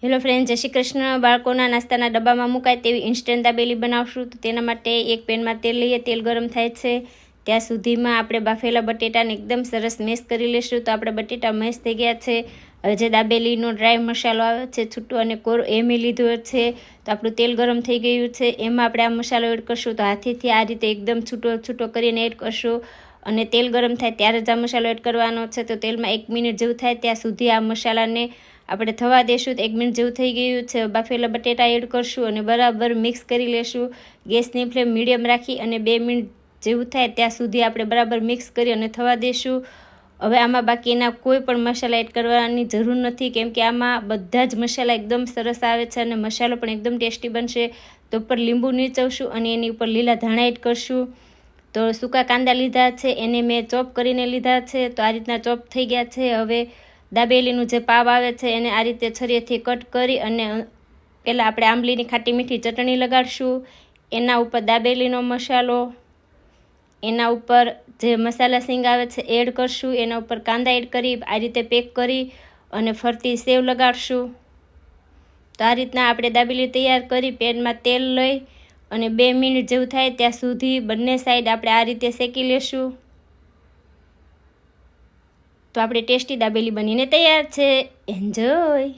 Hello friend, જય શ્રી કૃષ્ણ। બાળકોના નાસ્તાના ડબ્બામાં મુકાય તેવી ઇન્સ્ટન્ટ દાબેલી બનાવશું। તો તેના માટે એક પેનમાં તેલ લઈએ। તેલ ગરમ થાય છે ત્યાં સુધીમાં આપણે બાફેલા બટેટાને એકદમ સરસ મેશ કરી લઈશું। તો આપણે બટેટા મેશ થઈ ગયા છે। હવે જે દાબેલીનો ડ્રાય મસાલો આવે છે છૂટો અને કોરો એ મેં લીધો છે। તો આપણું તેલ ગરમ થઈ ગયું છે, એમાં આપણે આ મસાલો એડ કરશું। તો હાથેથી આ રીતે એકદમ છૂટો કરીને એડ કરશું અને તેલ ગરમ થાય ત્યારે જ આ મસાલો એડ કરવાનો છે। તો તેલમાં 1 મિનિટ જેવું થાય ત્યાં સુધી આ મસાલાને આપણે થવા દેશું। તો 1 મિનિટ જેવું થઈ ગયું છે। બાફેલા બટેટા એડ કરશું અને બરાબર મિક્સ કરી લેશું। ગેસની ફ્લેમ મીડિયમ રાખી અને 2 મિનિટ જેવું થાય ત્યાં સુધી આપણે બરાબર મિક્સ કરી અને થવા દેશું। હવે આમાં બાકીના કોઈ પણ મસાલા એડ કરવાની જરૂર નથી, કેમ કે આમાં બધા જ મસાલા એકદમ સરસ આવે છે અને મસાલો પણ એકદમ ટેસ્ટી બનશે। તો ઉપર લીંબુ નીચવશું અને એની ઉપર લીલા ધાણા એડ કરશું। તો સૂકા કાંદા લીધા છે, એને મેં ચોપ કરીને લીધા છે। તો આ રીતના ચોપ થઈ ગયા છે। હવે દાબેલીનું જે પાવ આવે છે એને આ રીતે છરીએથી કટ કરી અને પહેલાં આપણે આંબલીની ખાટી મીઠી ચટણી લગાડશું। એના ઉપર દાબેલીનો મસાલો, એના ઉપર જે મસાલા સિંગ આવે છે એડ કરશું। એના ઉપર કાંદા એડ કરી આ રીતે પેક કરી અને ફરતી સેવ લગાડશું। તો આ રીતના આપણે દાબેલી તૈયાર કરી પેનમાં તેલ લઈ અને 2 મિનિટ જેવું થાય ત્યાં સુધી બંને સાઈડ આપણે આ રીતે શેકી લેશું। તો આપણી ટેસ્ટી દાબેલી બનીને તૈયાર છે। એન્જોય।